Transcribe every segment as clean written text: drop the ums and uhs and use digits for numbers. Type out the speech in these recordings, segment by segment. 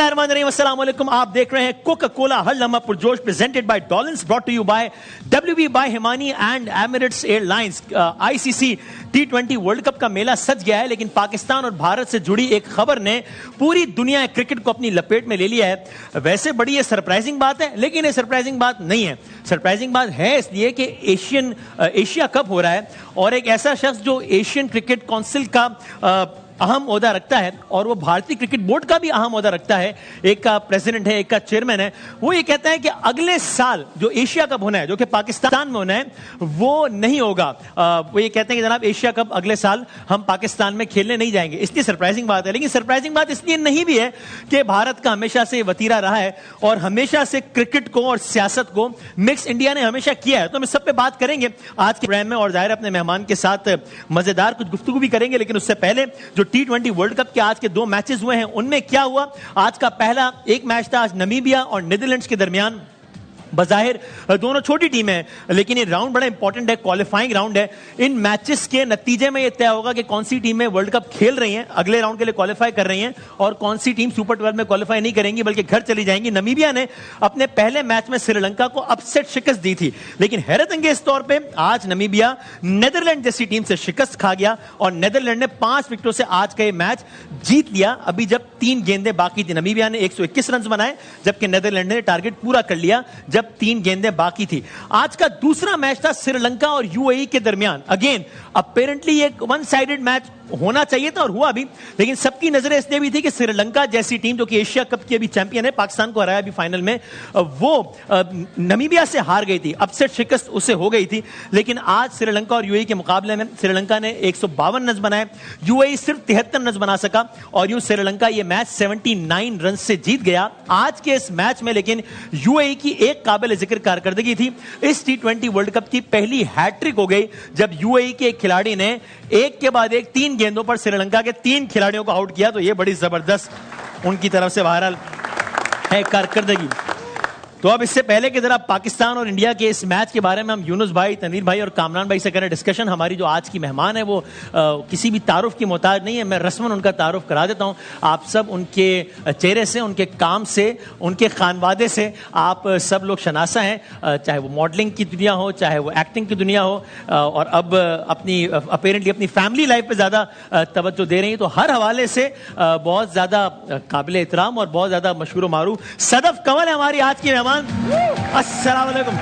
बिस्मिल्लाहिर्रहमानिर्रहीम, अस्सलाम वालेकुम। आप देख रहे हैं कोका कोला हर लम्हा पुरजोश presented by Dollins, brought to you by WB by Himani and Emirates Airlines. ICC T20 world cup का मेला सज गया है, लेकिन पाकिस्तान और भारत से जुड़ी एक खबर ने पूरी दुनिया क्रिकेट को अपनी लपेट में ले लिया है। वैसे बड़ी ये सरप्राइजिंग बात है, लेकिन ये सरप्राइजिंग बात नहीं है। सरप्राइजिंग बात है इसलिए कि एशिया कप हो रहा है और एक ऐसा शख्स जो एशियन क्रिकेट काउंसिल का अहम ओहदा रखता है और वो भारतीय क्रिकेट बोर्ड का भी अहम ओहदा रखता है, एक का प्रेसिडेंट है, एक का चेयरमैन है। वो ये कहता है कि अगले साल जो एशिया कप होना है, जो कि पाकिस्तान में होना है, वो नहीं होगा। वो ये कहते हैं कि जनाब एशिया कप अगले साल हम पाकिस्तान में खेलने नहीं जाएंगे। इसलिए सरप्राइजिंग बात है, लेकिन सरप्राइजिंग बात इसलिए नहीं भी है कि भारत का हमेशा से वतीरा रहा है और हमेशा से क्रिकेट को और सियासत को मिक्स इंडिया ने हमेशा किया है। तो हम इस सब पे बात करेंगे आज के प्रोग्राम में और जाहिर अपने मेहमान के साथ मजेदार कुछ गुफ्तगू भी करेंगे। लेकिन उससे पहले जो T20 वर्ल्ड कप के आज के 2 मैचेस हुए हैं, उनमें क्या हुआ। आज का पहला एक मैच था आज नमीबिया और नीदरलैंड्स के दरमियान। बज़ाहिर दोनों छोटी टीमें हैं, लेकिन ये राउंड बड़ा इंपॉर्टेंट है, क्वालिफाइंग राउंड है। इन मैचेस के नतीजे में ये तय होगा कि कौन सी टीमें वर्ल्ड कप खेल रही हैं, अगले राउंड के लिए क्वालिफाई कर रही हैं, और कौन सी टीम सुपर 12 में क्वालिफाई नहीं करेंगी बल्कि घर चली जाएंगी। नमीबिया ने अपने पहले मैच में श्रीलंका को अपसेट शिकस्त दी थी, लेकिन हैरत अंगेज तौर पर आज नमीबिया नीदरलैंड जैसी टीम से शिकस्त खा गया और नीदरलैंड ने 5 विकेटों से आज का ये मैच जीत लिया। अभी जब 3 गेंदें बाकी थी, नमीबिया ने 121 रन बनाए, जबकि नीदरलैंड ने टारगेट पूरा कर लिया जब 3 गेंदें बाकी थी। आज का दूसरा मैच था श्रीलंका और UAE के दरमियान। अगेन अपेरेंटली एक वन साइडेड मैच होना चाहिए था और हुआ भी, लेकिन सबकी नजरें इसलिए भी थी कि श्रीलंका जैसी टीम जो कि एशिया कप की अभी चैंपियन है, पाकिस्तान को हराया अभी फाइनल में, वो नमीबिया से हार गई थी, अपसेट शिकस्त उसे हो गई थी। लेकिन आज श्रीलंका और UAE के मुकाबले में श्रीलंका ने 152 रन बनाए, UAE सिर्फ 73 रन बना सका और यूं श्रीलंका ये मैच 79 रन से जीत गया। आज के इस मैच में लेकिन UAE की एक काबिल जिक्र कारकर्दगी थी। इस T20 वर्ल्ड कप की पहली हैट्रिक हो गई जब UAE के एक खिलाड़ी ने एक के बाद एक 3 गेंदों पर श्रीलंका के 3 खिलाड़ियों को आउट किया। तो यह बड़ी जबरदस्त उनकी तरफ से बहरहाल है कारकर्दगी। तो अब इससे पहले कि जरा पाकिस्तान और इंडिया के इस मैच के बारे में हम यूनुस भाई, तनवीर भाई और कामरान भाई से करें डिस्कशन। हमारी जो आज की मेहमान है वो किसी भी तारुफ की मोहताज नहीं है, मैं रस्मन उनका तारुफ करा देता हूं। आप सब उनके चेहरे से, उनके काम से, उनके खानवादे से आप सब लोग शनासा हैं, चाहे वो मॉडलिंग की दुनिया हो, चाहे वो एक्टिंग की दुनिया हो, और अब अपनी अपेरेंटली अपनी फैमिली लाइफ पर ज़्यादा तवज्जो दे रही हैं। तो हर हवाले से बहुत ज़्यादा काबिल एहतराम और बहुत ज़्यादा मशहूर मारूफ सदफ कंवल है हमारी आज की मेहमान। अस्सलाम वालेकुम,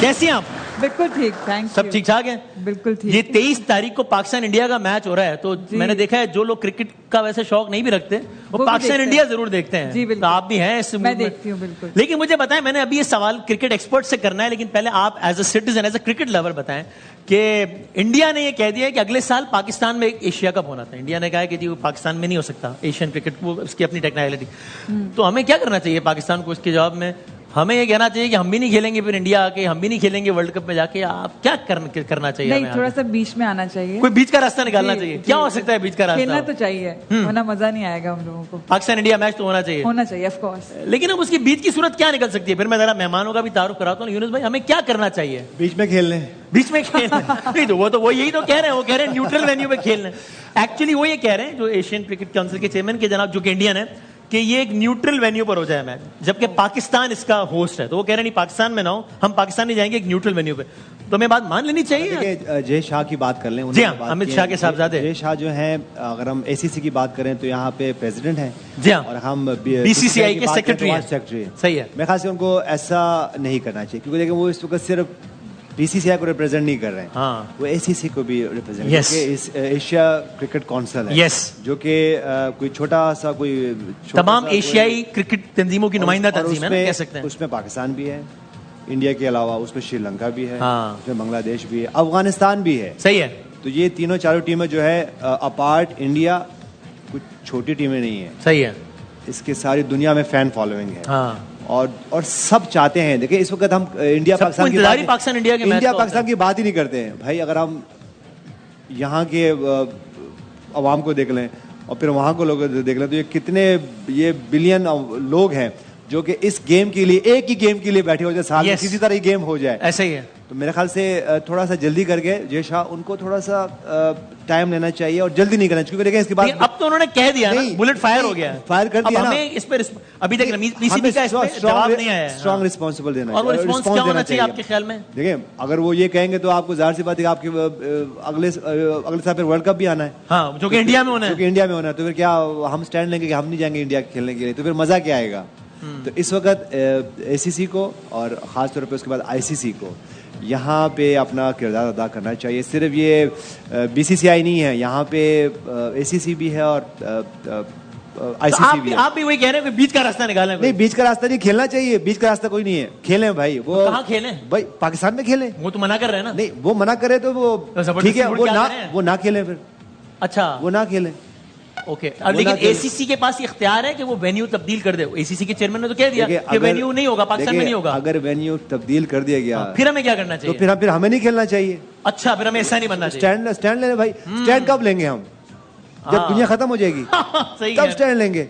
कैसी हैं आप? बिल्कुल ठीक, थैंक सब ठीक ठाक है? बिल्कुल ठीक। ये 23 तारीख को पाकिस्तान इंडिया का मैच हो रहा है, तो मैंने देखा है जो लोग क्रिकेट का वैसे शौक नहीं भी रखते वो पाकिस्तान इंडिया जरूर देखते हैं। जी बिल्कुल। तो आप भी हैं इस मैं देखती हूँ बिल्कुल। लेकिन मुझे बताएं, मैंने अभी ये सवाल क्रिकेट एक्सपर्ट से करना है, लेकिन पहले आप as a citizen, as a cricket lover बताएं कि इंडिया ने ये कह दिया है कि अगले साल पाकिस्तान में एक एशिया कप होना था। इंडिया ने कहा है कि जी वो पाकिस्तान में नहीं हो सकता, एशियन क्रिकेट वो उसकी अपनी टेक्नोलॉजी। तो हमें क्या करना चाहिए पाकिस्तान को इसके जवाब में? हमें ये कहना चाहिए कि हम भी नहीं खेलेंगे, फिर इंडिया आके हम भी नहीं खेलेंगे वर्ल्ड कप में जाके? आप क्या करना चाहिए? नहीं, थोड़ा सा बीच में आना चाहिए, कोई बीच का रास्ता निकालना चाहिए। क्या हो सकता है बीच का रास्ता? खेलना तो चाहिए, वरना मजा नहीं आएगा हम लोगों को। पाकिस्तान इंडिया मैच तो होना चाहिए, होना चाहिए ऑफ कोर्स। लेकिन अब उसकी बीच की सूरत क्या निकल सकती है? फिर मैं जरा मेहमानों का भी तारुफ कराता हूँ। यूनुस भाई, हमें क्या करना चाहिए? बीच में खेलने, बीच में खेलना नहीं, तो वो यही तो कह रहे हैं, वो कह रहे हैं न्यूट्रल वेन्यू पे खेलना। एक्चुअली वो ये कह रहे हैं जो एशियन क्रिकेट काउंसिल के चेयरमैन के जनाब, जो कि इंडियन है, कि ये एक न्यूट्रल वेन्यू पर हो जाए मैच, जबकि पाकिस्तान इसका होस्ट है। तो वो कह रहे नहीं, पाकिस्तान में ना हो, हम पाकिस्तान नहीं जाएंगे, एक न्यूट्रल वेन्यू पे। तो मैं बात मान लेनी चाहिए। जय शाह की बात कर लें। जी हाँ, अमित शाह के साहबजादे जय शाह जो हैं, अगर हम ACC की बात करें तो यहाँ पे प्रेसिडेंट हैं। जी हाँ, और हम BCCI के सेक्रेटरी हैं। सही है। मेरे ख्याल से उनको ऐसा नहीं करना चाहिए, क्योंकि देखिए वो इस वक्त सिर्फ BCCI को रिप्रेजेंट नहीं कर रहे हैं, हाँ, वो ACC को भी रिप्रेजेंट yes. इस एशिया क्रिकेट काउंसिल है, yes. जो कि कोई छोटा सा तमाम एशियाई क्रिकेट तंजीमों की नुमाइंदा तंजीम है, कह सकते हैं। उसमें पाकिस्तान भी है, इंडिया के अलावा उसमें श्रीलंका भी है, हाँ, उसमें बांग्लादेश भी है, अफगानिस्तान भी है। सही है। तो ये तीनों चारों टीमें जो है अपार्ट इंडिया कुछ छोटी टीमें नहीं है। सही है। इसके सारी दुनिया में फैन फॉलोइंग है, हाँ, और सब चाहते हैं। देखिए इस वक्त हम इंडिया पाकिस्तान की बात ही नहीं करते हैं भाई। अगर हम यहाँ के अवाम को देख लें और फिर वहाँ को लोग देख लें, तो ये कितने बिलियन लोग हैं जो कि इस गेम के लिए, एक ही गेम के लिए बैठे हो जाए, साल में किसी तरह ये गेम हो जाए। ऐसा ही है। तो मेरे ख्याल से थोड़ा सा जल्दी करके जय शाह उनको थोड़ा सा टाइम लेना चाहिए और जल्दी नहीं करना चाहिए, क्योंकि देखें इसके बाद अब तो उन्होंने कह दिया ना, बुलेट फायर हो गया, फायर कर दिया ना। हमें इस पर अभी तक पीसीबी का इस पे जवाब नहीं आया है। स्ट्रांग रिस्पॉन्सिबल देना और वो रिस्पॉन्स क्या होना चाहिए आपके ख्याल में? देखिए अगर वो ये कहेंगे तो आपको जाहिर सी बात है कि आपके अगले साल फिर वर्ल्ड कप भी आना है, हाँ, जो कि इंडिया में होना है, जो कि इंडिया में होना है। तो फिर क्या हम स्टैंड लेंगे कि हम नहीं जाएंगे इंडिया खेलने के लिए, तो फिर मजा क्या आएगा? तो इस वक्त एसीसी को और खास तौर पे उसके बाद आईसीसी को यहाँ पे अपना किरदार अदा करना चाहिए। सिर्फ ये बीसीसीआई नहीं है, यहाँ पे एसीसी भी है और आईसीसी भी है। आप भी वही कह रहे हैं कि बीच का रास्ता निकालें? नहीं, बीच का रास्ता नहीं, खेलना चाहिए, बीच का रास्ता कोई नहीं है। खेलें भाई, वो कहाँ खेलें भाई? पाकिस्तान में खेलें। वो तो मना कर रहे हैं ना। नहीं, वो मना करे तो वो ठीक है, वो ना खेलें फिर। अच्छा, वो ना खेलें, ओके। अब लेकिन एसीसी के पास इख्तियार है कि वो वेन्यू तब्दील कर दे। एसीसी के चेयरमैन ने तो कह दिया कि वेन्यू नहीं होगा, पाकिस्तान में नहीं होगा। अगर वेन्यू तब्दील कर दिया गया फिर हमें क्या करना चाहिए? तो फिर हमें नहीं खेलना चाहिए। अच्छा, फिर हमें ऐसा नहीं बनना चाहिए। स्टैंड लेने भाई, स्टैंड कब लेंगे हम? जब दुनिया खत्म हो जाएगी तब स्टैंड लेंगे।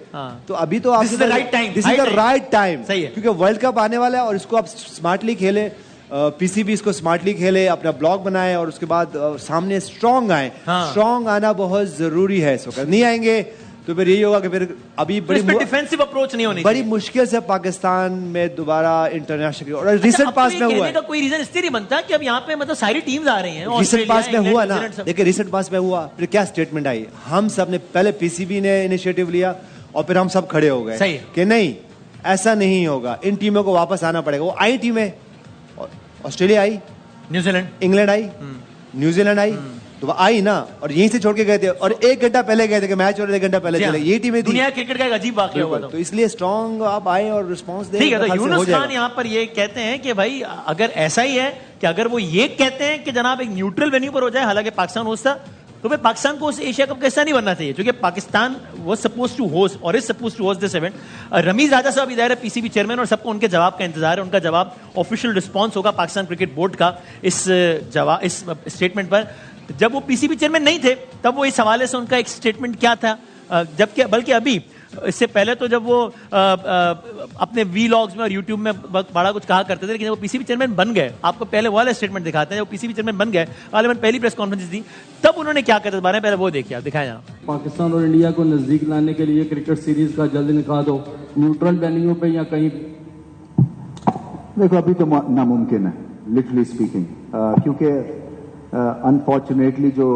तो अभी तो this is the right time, this is the right time, सही है, क्योंकि वर्ल्ड कप आने वाला है और इसको आप स्मार्टली खेले, पीसीबी इसको स्मार्टली खेले, अपना ब्लॉग बनाए और उसके बाद सामने स्ट्रांग आए। स्ट्रांग आना बहुत जरूरी है। इस वक्त नहीं आएंगे तो फिर यही होगा कि फिर अभी बड़ी डिफेंसिव अप्रोच नहीं होनी, बड़ी मुश्किल से पाकिस्तान में दोबारा इंटरनेशनल और रिसेंट पास में हुआ है। कोई रीजन इसलिए नहीं बनता कि अब यहाँ पे मतलब सारी टीम्स आ रही हैं। रिसेंट पास में हुआ ना, देखिए रिसेंट पास में हुआ, फिर क्या स्टेटमेंट आई? हम सब ने पहले पीसीबी ने इनिशिएटिव लिया और फिर हम सब खड़े हो गए कि नहीं, ऐसा नहीं होगा, इन टीमों को वापस आना पड़ेगा। वो आई टीमें, ऑस्ट्रेलिया आई, न्यूजीलैंड, इंग्लैंड आई, न्यूजीलैंड आई, तो वो आई ना, और यहीं से छोड़ के गए थे और 1 घंटा पहले गए थे कि मैच और 1 घंटा पहले चले। ये टीमें थी। दुनिया क्रिकेट का एक अजीब वाकया हुआ था। तो इसलिए स्ट्रांग आप आए और रिस्पांस दें। ठीक है, तो यूनुस खान यहाँ पर ये कहते हैं कि भाई अगर ऐसा ही है कि अगर वो ये कहते हैं कि जनाब एक न्यूट्रल वेन्यू पर हो जाए, हालांकि पाकिस्तान होस्ट था, तो फिर पाकिस्तान को उस एशिया कप कैसा नहीं बनना चाहिए, क्योंकि Pakistan was suppose to host और is suppose to host this event. Rameez Raja साहब इधर है, पीसीबी चेयरमैन, और सबको उनके जवाब का इंतजार है। उनका जवाब ऑफिशियल रिस्पांस होगा पाकिस्तान क्रिकेट बोर्ड का इस स्टेटमेंट पर। जब वो पीसीबी चेयरमैन नहीं थे तब वो इस हवाले से उनका एक स्टेटमेंट क्या था, जबकि बल्कि अभी इससे पहले तो जब वो अपने वीलॉग्स में और यूट्यूब में बड़ा कुछ कहा करते थे, लेकिन वो पीसीबी चेयरमैन बन गए, आपको पहले वो वाला स्टेटमेंट दिखाते हैं, जब पीसीबी चेयरमैन बन गए, गालिबन पहली प्रेस कॉन्फ्रेंस थी, तब उन्होंने क्या कहते बारे में पहले वो देखिए, आप दिखाएं यहाँ। पाकिस्तान और इंडिया को नजदीक लाने के लिए क्रिकेट सीरीज का जल्द निकाह दो, न्यूट्रल वेन्यू पे या कहीं। देखो अभी तो नामुमकिन है, लिटरली स्पीकिंग, क्योंकि अनफॉर्चुनेटली जो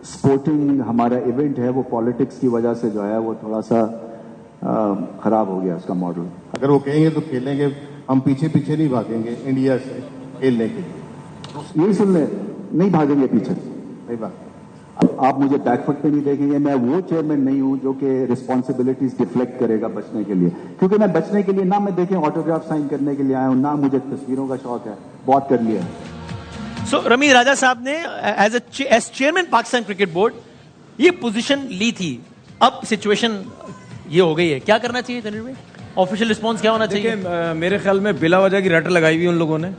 स्पोर्टिंग हमारा इवेंट है वो पॉलिटिक्स की वजह से जो है वो थोड़ा सा खराब हो गया उसका मॉडल। अगर वो कहेंगे तो खेलेंगे, हम पीछे पीछे नहीं भागेंगे इंडिया से खेलने के लिए। यही सुन ले, नहीं भागेंगे पीछे, नहीं भाग। आप मुझे बैकफुट पे नहीं देखेंगे। मैं वो चेयरमैन नहीं हूं जो कि रिस्पॉन्सिबिलिटीज डिफ्लेक्ट करेगा बचने के लिए, क्योंकि मैं बचने के लिए ना मैं देखें ऑटोग्राफ साइन करने के लिए आया हूं, ना मुझे तस्वीरों का शौक है, बहुत कर लिया। सो रमीज राजा साहब ने as chairman Pakistan cricket board ये पोजीशन ली थी, अब सिचुएशन ये हो गई है, क्या करना चाहिए तनवीर भाई? ऑफिशियल रिस्पांस क्या होना चाहिए? मेरे ख्याल में बिला वजह की रट लगाई हुई उन लोगों ने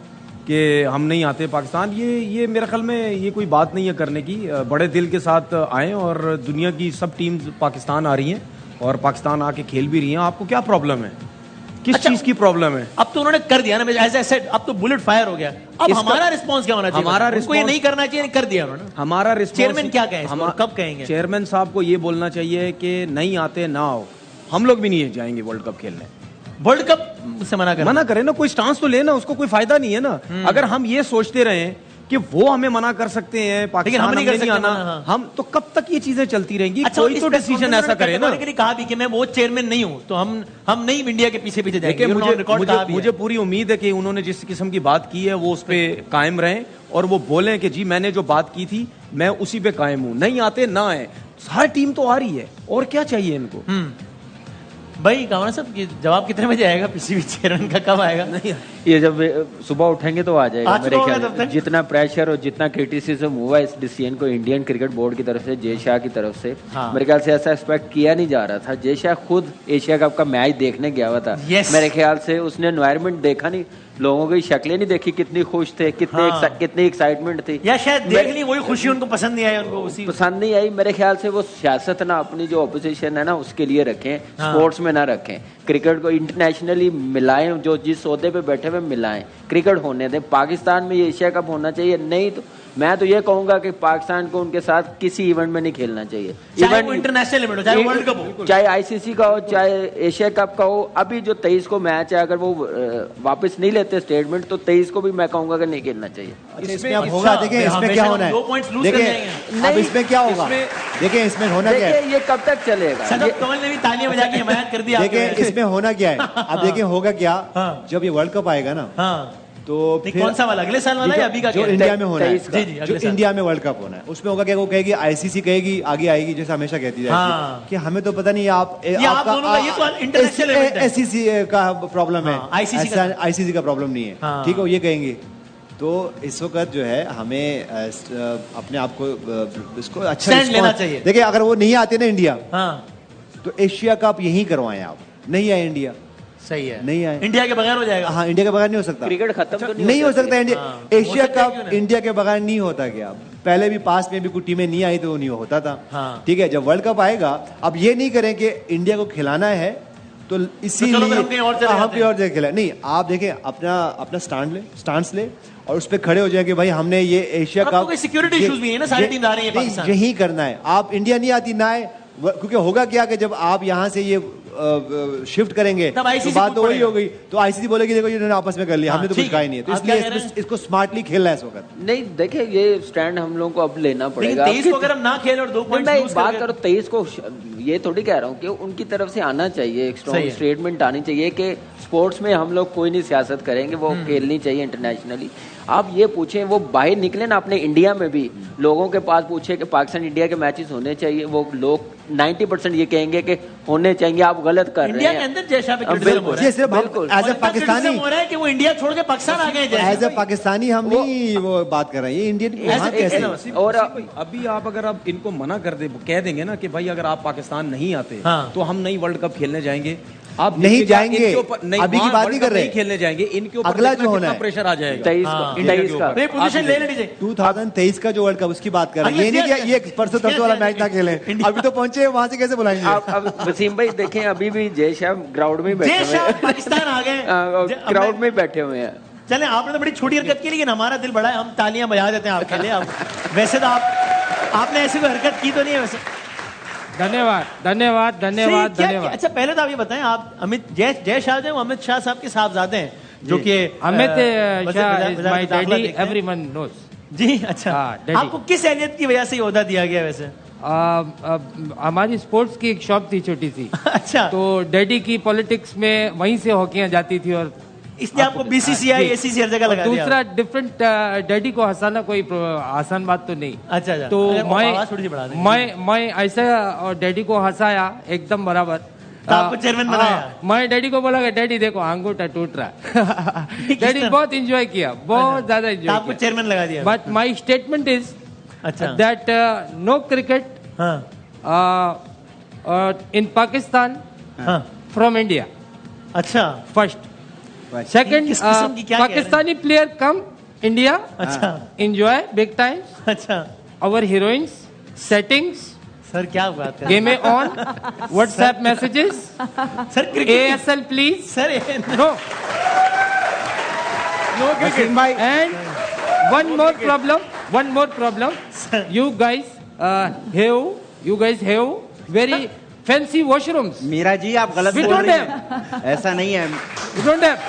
कि हम नहीं आते पाकिस्तान। ये मेरे ख्याल में ये कोई बात नहीं है करने की। बड़े दिल के साथ आए और दुनिया की सब टीम्स पाकिस्तान आ रही हैं और पाकिस्तान आके खेल भी रही हैं। आपको क्या प्रॉब्लम है, किस चीज की प्रॉब्लम है? अब तो उन्होंने कर दिया ना, एज आई सेड, अब तो बुलेट फायर हो गया। अब हमारा रिस्पांस क्या होना चाहिए? हमारा रिस्पांस ये नहीं करना चाहिए, कर दिया उन्होंने। हमारा रिस्पांस चेयरमैन क्या कहें, हम कब कहेंगे? चेयरमैन साहब को ये बोलना चाहिए कि नहीं आते ना आओ, हम लोग भी नहीं जाएंगे वर्ल्ड कप खेलने। वर्ल्ड कप से मना करें ना, कोई स्टांस तो लेना, उसको कोई फायदा नहीं है ना। अगर हम ये सोचते रहे कि वो हमें मना कर सकते हैं, पाकिस्तान हम नहीं कर सकते आना, हम तो कब तक ये चीजें चलती रहेंगी? कोई तो डिसीजन ऐसा करे ना। कहा भी कि मैं वो चेयरमैन नहीं हूं, तो हम नहीं इंडिया के पीछे जाएंगे। मुझे पूरी उम्मीद है कि उन्होंने जिस किस्म की बात की है वो उस पर कायम रहें और वो बोलें कि जी मैंने जो बात की थी मैं उसी पे कायम हूं, नहीं आते ना आए। हर टीम तो आ रही है और क्या चाहिए इनको? भाई कामरा साहब, ये जवाब कितने बजे आएगा पीसीबी चेयरमैन का, कब आएगा? नहीं, ये जब सुबह उठेंगे तो आ जाएगा मेरे ख्याल। जितना प्रेशर और जितना क्रिटिसिज्म हुआ इस डिसीजन को इंडियन क्रिकेट बोर्ड की तरफ से, जय शाह की तरफ से, मेरे ख्याल से ऐसा एक्सपेक्ट किया नहीं जा रहा था। जय शाह खुद एशिया कप का मैच देखने गया हुआ था। मेरे ख्याल से उसने एनवायरनमेंट देखा नहीं, लोगों की शक्लें नहीं देखी, कितनी खुश थे, कितनी एक्साइटमेंट थी, या शायद देख ली वही खुशी उनको पसंद नहीं आई, उनको उसी पसंद नहीं आई। मेरे ख्याल से वो सियासत ना अपनी जो ऑपोजिशन है ना उसके लिए रखें, स्पोर्ट्स में में ना रखें, क्रिकेट को इंटरनेशनली मिलाएं, जो जिस सौदे पे बैठे हुए मिलाएं, क्रिकेट होने दें। पाकिस्तान में ये एशिया कप होना चाहिए, नहीं तो मैं तो ये कहूंगा कि पाकिस्तान को उनके साथ किसी इवेंट में नहीं खेलना चाहिए, चाहे वो इंटरनेशनल इवेंट हो, चाहे वर्ल्ड कप हो, चाहे आईसीसी का हो, चाहे एशिया कप का हो। अभी जो 23 को मैच है, अगर वो वापस नहीं लेते स्टेटमेंट, तो 23 को भी मैं कहूंगा कि नहीं खेलना चाहिए। इसमें अब होगा, देखिए इसमें क्या होना है, देखिए अब इसमें क्या होगा, देखिए इसमें होना क्या है, ये कब तक चलेगा? सदब कमल ने भी तालियां बजा के हिमायत कर दी। देखिए इसमें होना क्या है, अब देखिए होगा क्या, जब ये वर्ल्ड कप आएगा ना, तो फिर कौन सा वाला, अगले साल वाला या अभी का? जो इंडिया में होना है, जी जी, जो इंडिया में वर्ल्ड कप होना है, उसमें होगा क्या, वो कहेगी आईसीसी कहेगी आगे आएगी, जैसे हमेशा कहती है कि हमें तो पता नहीं आप एससीसी का प्रॉब्लम है, आईसीसी का प्रॉब्लम नहीं है, ठीक है, ये कहेंगे। तो इस वक्त जो है हमें अपने आप को इसको अच्छा लेना चाहिए। देखिए अगर वो नहीं आते ना इंडिया, तो एशिया कप यही करवाएं आप, नहीं आए इंडिया, सही है, नहीं आए, इंडिया के बगैर हो जाएगा। हाँ, इंडिया के बगैर नहीं हो सकता, क्रिकेट खत्म तो नहीं हो सकता इंडिया, एशिया कप इंडिया के बगैर नहीं होता। क्या पहले भी पास में भी कुछ टीमें नहीं आई तो नहीं होता था, ठीक है। जब वर्ल्ड कप आएगा, अब ये नहीं करें कि इंडिया को खिलाना है तो इसीलिए हम कहीं और जगह खिलाए, नहीं, आप देखें अपना स्टांस ले और उस पर खड़े हो जाए कि भाई हमने ये एशिया कप, सिक्योरिटी इश्यूज भी है ना, सारी टीम आ रही है पाकिस्तान, यही करना है। आप इंडिया नहीं आती ना आए, क्योंकि होगा क्या कि जब आप यहाँ से ये शिफ्ट करेंगे तो बात तो वही हो गई, तो आईसीसी बोलेगी देखो इन्होंने आपस में कर लिया, हमने तो कुछ कहा ही नहीं है, तो इसलिए इसको स्मार्टली खेलना है इस वक्त। नहीं देखिए, ये स्टैंड हम लोगों को अब लेना पड़ेगा। 23 को अगर हम ना खेले और 2 पॉइंट मैं एक बात करो, 23 को ये थोड़ी कह रहा हूँ कि उनकी तरफ से आना चाहिए, एक स्ट्रॉन्ग स्टेटमेंट आनी चाहिए कि स्पोर्ट्स में हम लोग कोई नहीं सियासत करेंगे, वो खेलनी चाहिए इंटरनेशनली। आप ये पूछें, वो बाहर निकले ना अपने इंडिया में भी, लोगों के पास पूछे कि पाकिस्तान इंडिया के मैचेस होने चाहिए, वो लोग 90% ये कहेंगे कि होने चाहिए, आप गलत कर रहे हैं। इंडिया के अंदर जैसा बिल्कुल एज ए पाकिस्तानी हो रहा है कि वो इंडिया छोड़ के पाकिस्तान आ गए, एज ए पाकिस्तानी हम नहीं वो बात कर रहे हैं, ये इंडियन कैसे। और अभी आप अगर आप इनको मना कर दे, कह देंगे ना कि भाई अगर आप पाकिस्तान नहीं आते तो हम नहीं वर्ल्ड कप खेलने जाएंगे, आप नहीं जाएंगे, अभी की बात नहीं कर रहे, खेलने जाएंगे, इनके ऊपर अगला जो होना है प्रेशर आ जाएगा, 23 का पोजीशन ले लेनी चाहिए। 2023 का जो वर्ल्ड कप उसकी बात कर रहे हैं, ये नहीं कि ये परसों तरसों वाला मैच ना खेले, अभी तो पहुंचे, वहां से कैसे बुलाएंगे। अब वसीम भाई देखें, अभी भी जय शाह ग्राउंड में बैठे हुए हैं, पाकिस्तान आ गए, ग्राउंड में बैठे हुए हैं। चले, आपने तो बड़ी छोटी हरकत की, लेकिन हमारा दिल बड़ा है, हम तालियां बजा देते हैं आपके लिए। वैसे तो आपने ऐसी कोई हरकत की तो नहीं है वैसे। धन्यवाद धन्यवाद धन्यवाद धन्यवाद। अच्छा, पहले तो आप ये बताएं, आप अमित जय शाह जो अमित शाह साहब के साहबजादे हैं, जो कि Amit Shah is my daddy, everyone knows जी। अच्छा, आपको किस एहलियत की वजह से ये ओहदा दिया गया वैसे? हमारी स्पोर्ट्स की एक शॉप थी छोटी सी, अच्छा, तो डैडी की पॉलिटिक्स में वहीं से हॉकियां जाती थी, और इसलिए आपको बीसीसीआई एसीसी हर जगह लगा दिया। दूसरा डिफरेंट, डैडी को हंसाना कोई आसान बात तो नहीं। अच्छा, तो मैं ऐसा और डैडी को हंसाया एकदम बराबर, तो आपको चेयरमैन बनाया। मैं डैडी को बोला डैडी देखो अंगूठा टूट रहा है। डैडी बहुत एंजॉय किया, बहुत ज्यादा एंजॉय, आपको चेयरमैन लगा दिया। But my statement is that no cricket in Pakistan from India. अच्छा, first, second, Pakistani player come India, अच्छा, एंजॉय बिग टाइम, अच्छा, आवर हीरोइंस सेटिंग्स, सर क्या बात है, game on, WhatsApp messages, sir ASL please, sir no cricket भाई, and one more problem, you guys have very fancy washrooms. Meera ji आप गलत बोल रही हैं, ऐसा नहीं है। We don't have.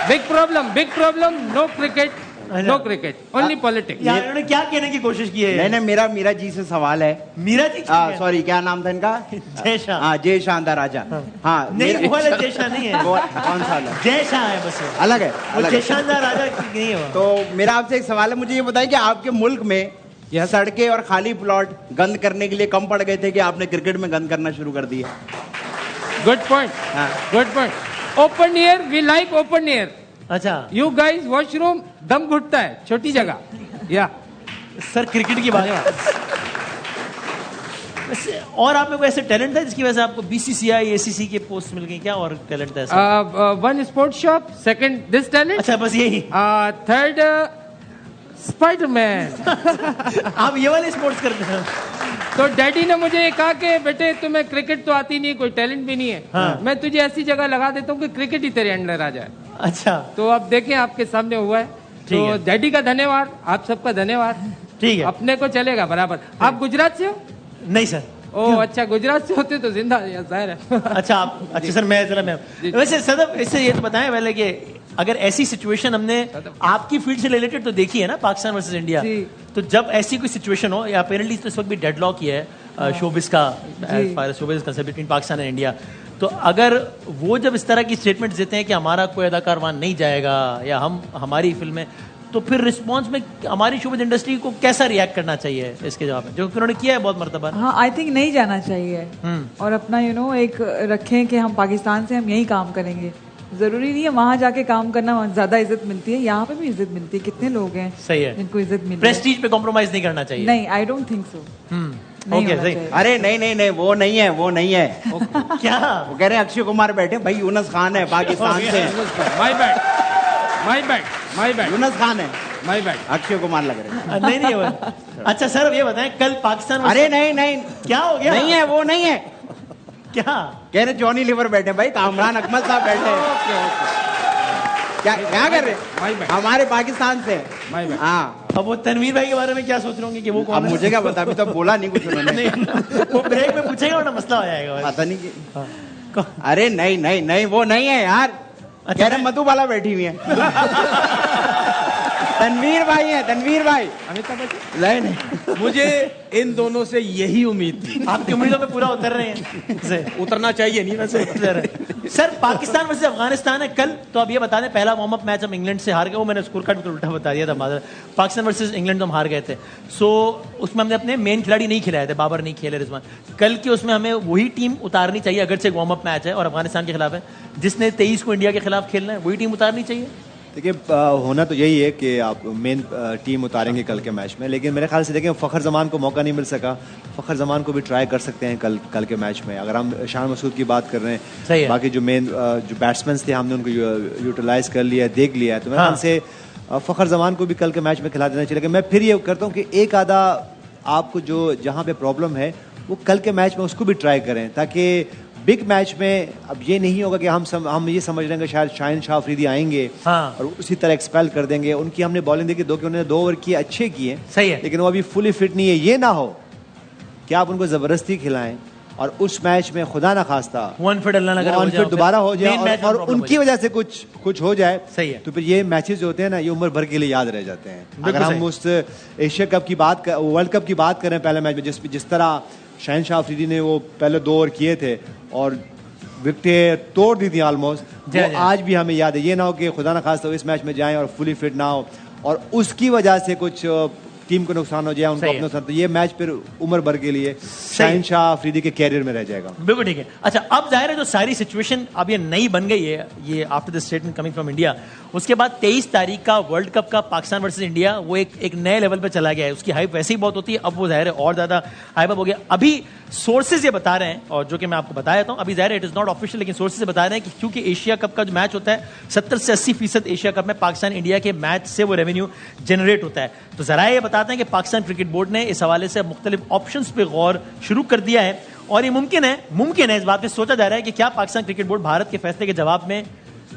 Big problem, no cricket, only politics. यार इन्होंने क्या कहने की कोशिश की है? नहीं, मेरा मीरा जी से सवाल है। मीरा जी, सॉरी, क्या नाम था इनका? जय शाह। हाँ, जय शाह राजा। हाँ, नहीं, वो वाला जय शाह नहीं है। कौन सा अलग? जय शाह है बस, अलग है, अलग जय शाह राजा नहीं है। तो मेरा आपसे एक सवाल है, मुझे ये बताइए कि आपके मुल्क में सड़कें और खाली प्लॉट गंद करने के लिए कम पड़ गए थे कि आपने क्रिकेट में गंद करना शुरू कर दिया? Good point. Open air, we like open air. अच्छा, You guys washroom दम घुटता है, छोटी जगह। या सर क्रिकेट की बात है। और आप में कोई ऐसे टैलेंट था जिसकी वजह से आपको बीसीसीआई एसीसी के पोस्ट मिल गई? क्या और टैलेंट था? One sports shop, second this talent, अच्छा बस यही, थर्ड स्पाइडरमैन। आप ये वाले स्पोर्ट्स करते हैं? तो डैडी ने मुझे ये कहा कि बेटे तुम्हें क्रिकेट तो आती नहीं, कोई टैलेंट भी नहीं है, मैं तुझे ऐसी जगह लगा देता हूँ कि क्रिकेट ही तेरे अंडर आ जाए। अच्छा, तो अब देखें आपके सामने हुआ है। तो डैडी का धन्यवाद, आप सबका धन्यवाद। ठीक है, अपने को चलेगा बराबर। आप गुजरात से हो? नहीं सर। ओह अच्छा, गुजरात से होते तो जिंदा जाहिर है। अच्छा आप, अच्छा सर मैं जरा मैं वैसे सदब इससे ये तो बताएं पहले कि अगर ऐसी सिचुएशन हमने आपकी फील्ड से रिलेटेड तो देखी है ना, पाकिस्तान वर्सेस इंडिया, तो जब ऐसी कोई सिचुएशन हो, या अपेरेंटली तो इस वक्त भी डेडलॉक ही है शोबिस का, showbiz concept between Pakistan and India, तो अगर वो जब इस तरह की स्टेटमेंट देते हैं कि हमारा कोई अदाकार वहां नहीं जाएगा या हम हमारी फिल्में, तो फिर रिस्पांस में हमारी शोबिस इंडस्ट्री को कैसा रिएक्ट करना चाहिए इसके जवाब में, जो उन्होंने किया है बहुत मर्तबा? हाँ, आई थिंक नहीं जाना चाहिए और अपना एक रखें कि हम पाकिस्तान से हम यही काम करेंगे। जरूरी नहीं है वहां जाके काम करना ज्यादा इज्जत मिलती है, यहाँ पे भी इज्जत मिलती है। कितने लोग हैं सही है जिनको इज्जत मिलती है। प्रेस्टीज पे कॉम्प्रोमाइज नहीं करना चाहिए। नहीं, I don't think so. Okay सही। अरे नहीं नहीं नहीं, वो नहीं है, वो नहीं है। क्या वो कह रहे हैं अक्षय कुमार बैठे, भाई यूनस खान है पाकिस्तान से। My bad, my bad, my bad. Younis Khan है, माय बैड। अक्षय कुमार लग रहे हैं। नहीं नहीं। अच्छा सर अब ये बताएं, कल पाकिस्तान, अरे नहीं नहीं, क्या हो गया? नहीं है, वो नहीं है। क्या कह रहे जॉनी लीवर बैठे, भाई कामरान अकमल साहब बैठे। क्या क्या कर रहे? हमारे पाकिस्तान से। हाँ, अब वो तनवीर भाई के बारे में क्या सोच रहे होंगे कि वो कौन अब है? मुझे क्या पता, अभी तो बोला नहीं कुछ उन्होंने। नहीं, वो ब्रेक में पूछेगा वरना मसला हो जाएगा। पता नहीं कि अरे नहीं नहीं नहीं, वो नहीं है यार। कह रहे मधुबाला बैठी हुई है। तनवीर भाई है, तनवीर भाई। नहीं नहीं, मुझे इन दोनों से यही उम्मीद थी। आपकी उम्मीदों में पूरा उतर रहे हैं। उतरना चाहिए नहीं वैसे। सर पाकिस्तान वर्सेस अफगानिस्तान है कल, तो अब ये बता दें पहला वार्म अप मैच हम इंग्लैंड से हार गए, वो मैंने स्कोर कार्ड बिल्कुल उल्टा बता दिया था। पाकिस्तान वर्सेस इंग्लैंड तो हम हार गए थे, सो उसमें हमने अपने मेन खिलाड़ी नहीं खिलाए थे, बाबर नहीं खेले, रिजवान। कल की उसमें हमें वही टीम उतारनी चाहिए, अगर से वार्म अप मैच है और अफगानिस्तान के खिलाफ है, जिसने 23 को इंडिया के खिलाफ खेलना है, वही टीम उतारनी चाहिए। देखिए होना तो यही है कि आप मेन टीम उतारेंगे कल के मैच में, लेकिन मेरे ख्याल से देखिए फ़खर जमान को मौका नहीं मिल सका, फ़खर जमान को भी ट्राई कर सकते हैं कल के मैच में। अगर हम शान मसूद की बात कर रहे हैं, बाकी जो मेन जो बैट्समैन थे हमने उनको यूटिलाइज कर लिया है, देख लिया है, तो मेरे ख्याल से फ़खर जमान को भी कल के मैच में खिला देना चाहिए। लेकिन मैं फिर ये करता हूँ कि एक आधा आपको जो जहाँ पे प्रॉब्लम है वो कल के मैच में उसको भी ट्राई करें, ताकि बिग मैच में अब ये नहीं होगा कि हम ये समझ रहे हैं कि शायद शाहिन शाह अफरीदी आएंगे और उसी तरह एक्सपेल कर देंगे। उनकी हमने बॉलिंग देखी, उन्होंने 2 ओवर किए, अच्छे किए, सही है, लेकिन वो अभी फुली फिट नहीं है। ये ना हो कि आप उनको जबरदस्ती खिलाएं और उस मैच में खुदा ना खास्ता अनफिट दोबारा हो जाए और उनकी वजह से कुछ हो जाए, सही है, तो फिर ये मैचेस जो होते हैं ना, ये उम्र भर के लिए याद रह जाते हैं। अगर हम उस एशिया कप की बात, वर्ल्ड कप की बात करें, पहले मैच में जिस तरह शाहिन शाह अफरीदी ने वो पहले 2 ओवर किए थे और विकेटें तोड़ दी थी ऑलमोस्ट, वो आज भी हमें याद है। ये ना हो कि खुदा ना खास्ता इस मैच में जाएं और फुली फिट ना हो और उसकी वजह से कुछ टीम को नुकसान हो जाए, उनको अपना नुकसान, तो ये मैच फिर उम्र भर के लिए शाहिन शाह अफरीदी के कैरियर में रह जाएगा। बिल्कुल ठीक है। अच्छा अब जाहिर है जो सारी सिचुएशन अब ये नई बन गई है, ये after the statement coming from India, उसके बाद 23 तारीख का वर्ल्ड कप का पाकिस्तान वर्सेस इंडिया वो एक नए लेवल पे चला गया है। उसकी हाइप वैसे ही बहुत होती है, अब वो जाहिर है और ज्यादा हाइप अप हो गया। अभी सोर्सेज ये बता रहे हैं, और जो कि मैं आपको बताया था, अभी जाहिर है इट इज नॉट ऑफिशियल, लेकिन सोर्सेज बता रहे हैं कि क्योंकि एशिया कप का जो मैच होता है 70 से 80% एशिया कप में पाकिस्तान इंडिया के मैच से वो रेवेन्यू जनरेट होता है। तो जरा ये बताते हैं कि पाकिस्तान क्रिकेट बोर्ड ने इस हवाले से मुख्तलिफ ऑप्शंस पे गौर शुरू कर दिया है और ये मुमकिन है इस बात पे सोचा जा रहा है कि क्या पाकिस्तान क्रिकेट बोर्ड भारत के फैसले के जवाब में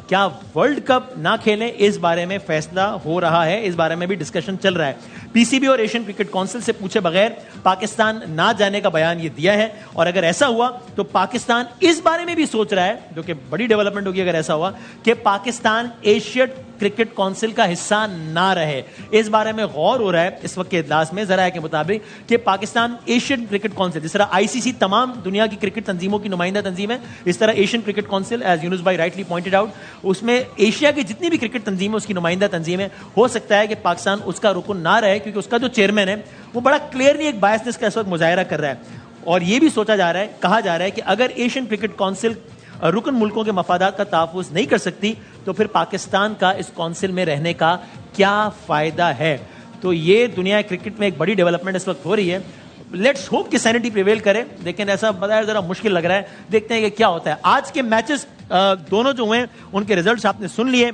क्या वर्ल्ड कप ना खेलें, इस बारे में फैसला हो रहा है, इस बारे में भी डिस्कशन चल रहा है। पीसीबी और एशियन क्रिकेट काउंसिल से पूछे बगैर पाकिस्तान ना जाने का बयान ये दिया है और अगर ऐसा हुआ तो पाकिस्तान इस बारे में भी सोच रहा है, जो कि बड़ी डेवलपमेंट होगी अगर ऐसा हुआ, कि पाकिस्तान एशियन क्रिकेट काउंसिल का हिस्सा ना रहे। इस बारे में गौर हो रहा है इस वक्त के इजलास में जराये के मुताबिक कि पाकिस्तान एशियन क्रिकेट काउंसिल, जिस तरह आईसीसी तमाम दुनिया की क्रिकेट तंजीमों की नुमाइंदा तंजीम है, इस तरह Asian cricket council, as Younis भाई राइटली पॉइंटेड आउट, उसमें एशिया की जितनी भी क्रिकेट तंजीम है उसकी नुमाइंदा तंजीम है। हो सकता है कि पाकिस्तान उसका रुकन ना रहे, क्योंकि उसका जो चेयरमैन है वो बड़ा क्लियरली एक बायसनेस का इस वक्त मुजाहिरा कर रहा है और यह भी सोचा जा रहा है, कहा जा रहा है कि अगर एशियन क्रिकेट काउंसिल रुकन मुल्कों के मफादात का तहफ़्फ़ुज़ नहीं कर सकती तो फिर पाकिस्तान का इस काउंसिल में रहने का क्या फायदा है। तो ये दुनिया क्रिकेट में एक बड़ी डेवलपमेंट इस वक्त हो रही है। लेट्स होप कि सैनिटी प्रिवेल करे, लेकिन ऐसा बताया जरा मुश्किल लग रहा है। देखते हैं कि क्या होता है। आज के मैचेस दोनों जो हुए उनके रिजल्ट्स आपने सुन लिए।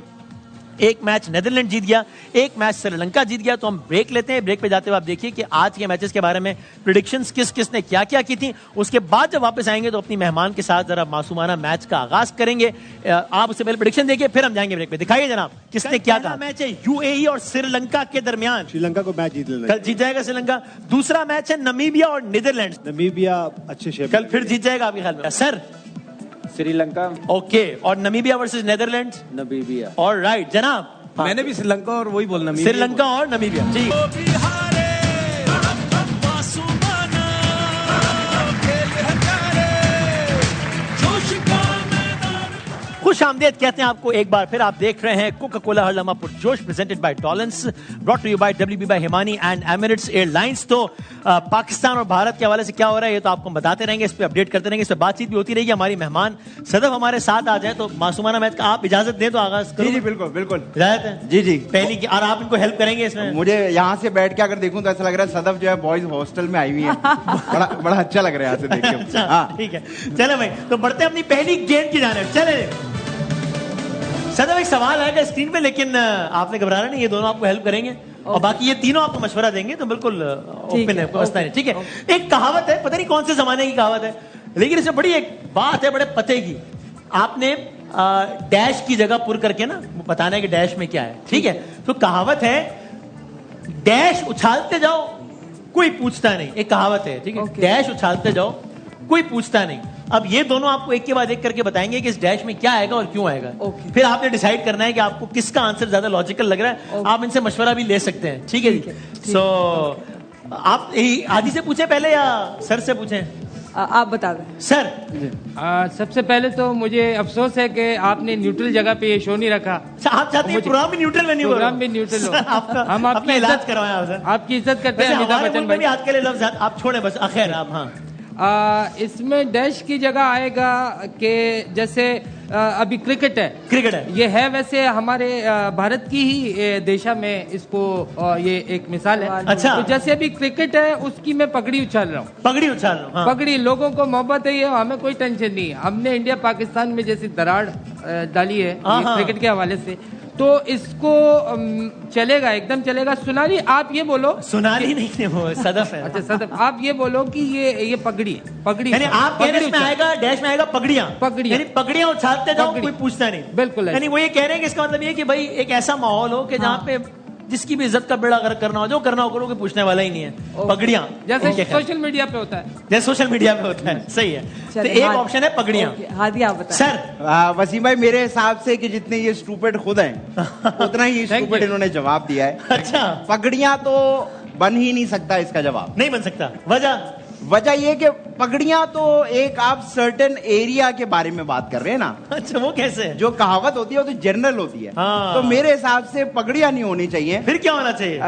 एक मैच नीदरलैंड जीत गया, एक मैच श्रीलंका जीत गया। तो हम ब्रेक लेते हैं, ब्रेक पे जाते हुए आप देखिए कि आज के मैचेस के बारे में प्रेडिक्शंस किस किस ने क्या क्या की थी। उसके बाद जब वापस आएंगे तो अपनी मेहमान के साथ जरा मासूमाना मैच का आगाज करेंगे। आप उससे पहले प्रेडिक्शन देखिए, फिर हम जाएंगे ब्रेक पे। दिखाइए जनाब किसने क्या कहा। मैच है यूएई और श्रीलंका के दरमियान, श्रीलंका को मैच जीत लेना, कल जीत जाएगा श्रीलंका। दूसरा मैच है नमीबिया और नीदरलैंड्स, नमीबिया अच्छे शेप, कल फिर जीत जाएगा आपके ख्याल में सर? श्रीलंका। ओके, और Namibia versus Netherlands? Namibia. Alright जनाब, मैंने भी श्रीलंका और वही बोलना, श्रीलंका और नमीबिया। जी खुश आमदेद कहते हैं आपको एक बार फिर। आप देख रहे हैं कोका कोला हर लम्हा पुरजोश, presented by Dollens, brought to you by WB by Himani and Emirates Airlines. तो पाकिस्तान और भारत के हवाले से क्या हो रहा है ये तो आपको बताते रहेंगे, इस पे अपडेट करते रहेंगे, इस पे बातचीत भी होती रहेगी। हमारी मेहमान सदफ हमारे साथ आ जाए तो मासूमाना मैच का आप इजाजत दें तो आगाज करो। जी बिल्कुल बिल्कुल इजाजत है? जी जी पहली की, और आप इनको हेल्प करेंगे इसमें? मुझे यहाँ से बैठ के अगर देखूं तो ऐसा लग रहा है सदफ जो है बॉयज हॉस्टल में आई हुई है। बड़ा अच्छा लग रहा है यहाँ से देख के। अच्छा, हाँ ठीक है, चले भाई तो बढ़ते हैं अपनी पहली गेंद की जानिब। चले सदफ, एक सवाल आएगा स्क्रीन पे, लेकिन आपने घबराना नहीं, ये दोनों आपको हेल्प करेंगे और बाकी ये तीनों आपको मशवरा देंगे, तो बिल्कुल ओपन है, व्यवस्था है। ठीक है, एक कहावत है, पता नहीं कौन से जमाने की कहावत है, लेकिन इसमें बड़ी एक बात है, बड़े पते की। आपने डैश की जगह पुर करके ना बताना है कि डैश में क्या है। ठीक है, तो कहावत है डैश उछालते जाओ कोई पूछता नहीं, एक कहावत है। ठीक है, डैश उछालते जाओ कोई पूछता नहीं। अब ये दोनों आपको एक के बाद एक करके बताएंगे कि इस डैश में क्या आएगा और क्यों आएगा। फिर आपने डिसाइड करना है कि आपको किसका आंसर ज्यादा लॉजिकल लग रहा है। आप इनसे मशवरा भी ले सकते हैं। ठीक है जी, सो आप आदि से पूछे पहले या सर से पूछें? आप बता दें सर। सबसे पहले तो मुझे अफसोस है कि आपने न्यूट्रल जगह पे ये शो नहीं रखा। आप चाहते हैं प्रोग्राम भी न्यूट्रल में नहीं हो? प्रोग्राम भी न्यूट्रल हो। हम आपका इलाज करवाया सर, आपकी इज्जत करते हैं अमिताभ बच्चन भाई। हाथ के लिए लफ्ज आप छोड़े बस। खैर आप, हाँ इसमें डैश की जगह आएगा कि जैसे अभी क्रिकेट है, ये है वैसे हमारे भारत की ही देशा में इसको ये एक मिसाल है। अच्छा, तो जैसे अभी क्रिकेट है उसकी मैं पगड़ी उछाल रहा हूँ। पगड़ी उछाल रहा हूँ, हाँ। पगड़ी, लोगों को मोहब्बत है, ये हमें कोई टेंशन नहीं है। हमने इंडिया पाकिस्तान में जैसी दरार डाली है क्रिकेट के हवाले से, तो इसको चलेगा, एकदम चलेगा। सुनाली आप ये बोलो, सुनाली नहीं वो सदफ है। अच्छा सदफ, आप ये बोलो कि ये पगड़ी यानी आप डैश में आएगा, डैश में आएगा पगड़ियां, यानी पगड़ियां उछालते जाओ कोई पूछता नहीं। बिल्कुल, यानी वो ये कह रहे हैं कि इसका मतलब ये कि भाई एक ऐसा माहौल हो कि जहाँ पे जिसकी भी इज्जत का बेड़ा गर्क करना हो, जो करना हो करो, कोई पूछने वाला ही नहीं है। पगड़ियां जैसे सोशल मीडिया पे होता है, जैसे सोशल मीडिया पे होता है। सही है, तो एक ऑप्शन है पगड़ियां। हादी आप बताएं। सर वसीम भाई, मेरे हिसाब से कि जितने ये स्टूपिड खुद हैं उतना ही स्टूपिड इन्होंने जवाब दिया है। अच्छा, पगड़ियां तो बन ही नहीं सकता इसका जवाब। नहीं बन सकता। वजह ये कि पगड़ियां तो एक आप सर्टेन एरिया के बारे में बात कर रहे हैं ना। अच्छा, वो कैसे? जो कहावत होती है वो तो जनरल होती है। हाँ। तो मेरे हिसाब से पगड़ियां नहीं होनी चाहिए। फिर क्या होना चाहिए?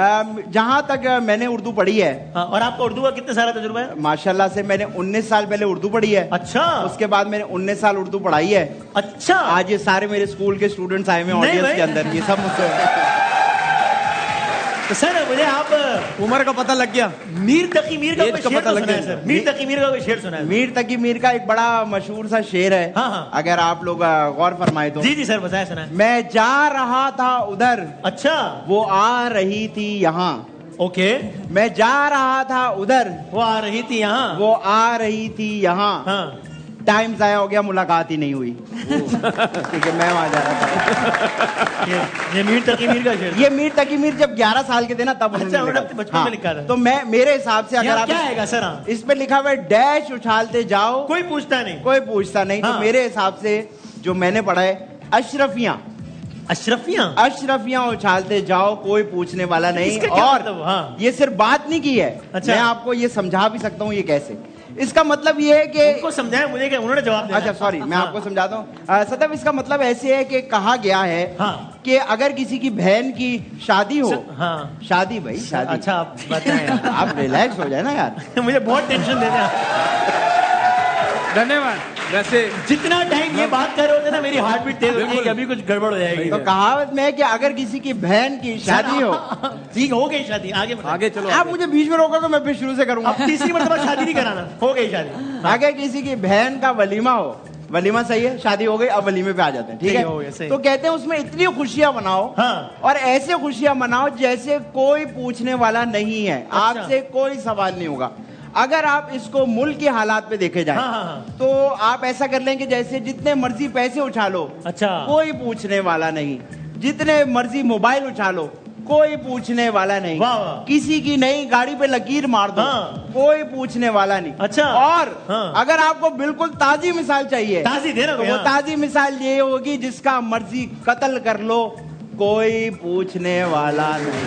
जहां तक मैंने उर्दू पढ़ी है। हाँ, और आपका उर्दू का कितने सारा तजुर्बा है? माशाल्लाह से मैंने 19 साल पहले उर्दू पढ़ी है। अच्छा, उसके बाद मैंने 19 साल उर्दू पढ़ाई है। अच्छा, आज ये सारे मेरे स्कूल के स्टूडेंट्स आए हुए ऑडियंस के अंदर, ये सब मुझसे। तो सर मुझे आप उमर का पता लग गया, मीर तकी मीर का कोई शेर पता लग सुना है गया सर? मीर तकी मीर का कोई शेर सुना है? मीर तकी मीर का एक बड़ा मशहूर सा शेर है। हाँ। अगर आप लोग गौर फरमाए तो। जी जी सर, बताया, सुना है। मैं जा रहा था उधर, अच्छा, वो आ रही थी यहाँ। ओके, मैं जा रहा था उधर, वो आ रही थी यहाँ, वो आ रही थी यहाँ। हाँ। टाइम जाया हो गया, मुलाकात ही नहीं हुई। ठीक है, मैं वहां जा रहा था। ये मीर तकी मीर का शेर। ये मीर तकी मीर जब 11 साल के थे ना तब अच्छा, उन्होंने बचपन में लिखा था। तो मैं मेरे हिसाब से अगर आप क्या आएगा सर? इस पे लिखा हुआ है डैश उछालते जाओ कोई पूछता नहीं, कोई पूछता नहीं। तो मेरे हिसाब से जो मैंने पढ़ा है अशरफियां, अशरफियां उछालते जाओ कोई पूछने वाला नहीं। और ये सिर्फ बात नहीं की है। अच्छा, मैं आपको ये समझा भी सकता हूँ ये कैसे। इसका मतलब ये है कि उनको समझाया, मुझे क्या उन्होंने जवाब दिया। अच्छा सॉरी, मैं आपको समझाता हूँ। सदफ, इसका मतलब ऐसे है कि कहा गया है कि अगर किसी की बहन की शादी हो, शादी भाई शादी। अच्छा, आप बताएं। आप रिलैक्स हो जाए ना यार। मुझे बहुत टेंशन देते हैं। धन्यवाद। वैसे जितना टाइम ये बात कर रहे होते ना, मेरी हार्ट बीट तेज होती है कि अभी कुछ गड़बड़ हो जाएगी। तो कहावत में है कि अगर किसी की बहन की शादी हो, ठीक हो गई शादी, आगे चलो। आप मुझे बीच में रोकोगे, मैं फिर शुरू से करूंगा। अब तीसरी मरतबा शादी नहीं कराना, हो गई शादी। अगर किसी की बहन का वलीमा हो वलीमा सही है, शादी हो गई, अब वलीमे पे आ जाते हैं, ठीक हो गया, है। सही। तो कहते हैं उसमें इतनी खुशियां मनाओ, हाँ। और ऐसे खुशियां मनाओ जैसे कोई पूछने वाला नहीं है, आपसे कोई सवाल नहीं होगा। अगर आप इसको मुल्क के हालात पे देखे जाए, तो आप ऐसा कर लेंगे जैसे जितने मर्जी पैसे उछा लो, अच्छा, कोई पूछने वाला नहीं। जितने मर्जी मोबाइल उछा लो, कोई पूछने वाला नहीं। वाह वाह। किसी की नई गाड़ी पे लकीर मार दो, कोई पूछने वाला नहीं। अच्छा। और अगर आपको बिल्कुल ताजी मिसाल चाहिए, ताजी दे रहा तो वो ताजी मिसाल ये होगी जिसका मर्जी कत्ल कर लो, कोई पूछने वाला नहीं।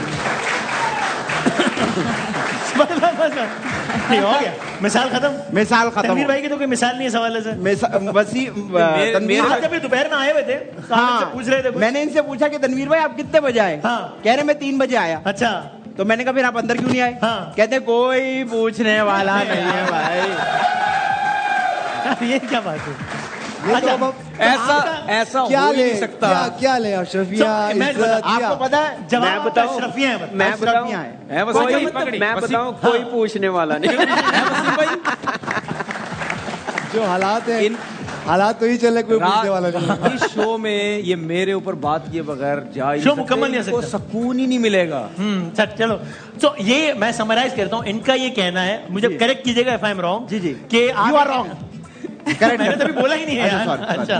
हो गया, मिसाल खत्म। मिसाल खत्म। तनवीर भाई की तो कोई मिसाल नहीं है सवाल से। तनवीर दोपहर में आए हुए थे, हाँ, पूछ रहे थे कुछ। मैंने इनसे पूछा कि तनवीर भाई आप कितने बजे आए? हाँ। कह रहे मैं 3 बजे आया। अच्छा, तो मैंने कहा फिर आप अंदर क्यों नहीं आए? हाँ। कहते कोई पूछने वाला नहीं है भाई। ये क्या बात है? ऐसा क्या हो ही ले नहीं सकता। क्या ले अशरफिया, आपको पता है जवाब मैं बताऊं? अशरफिया है, मैं बताऊं? मैं वसीम- बताऊं, कोई पूछने वाला नहीं। जो हालात है, हालात तो ही चल रहे, कोई पूछने वाला नहीं। इस शो में ये मेरे ऊपर बात किए बगैर जा ही शो मुकम्मल नहीं हो इनको सकता। सुकून ही नहीं मिलेगा। चलो, तो ये मैं समराइज करता हूँ। इनका ये कहना है, मुझे करेक्ट कीजिएगा इफ आई एम रॉन्ग, जी जी, कि यू आर रॉन्ग। मैंने तो अभी बोला ही नहीं है यार। अच्छा,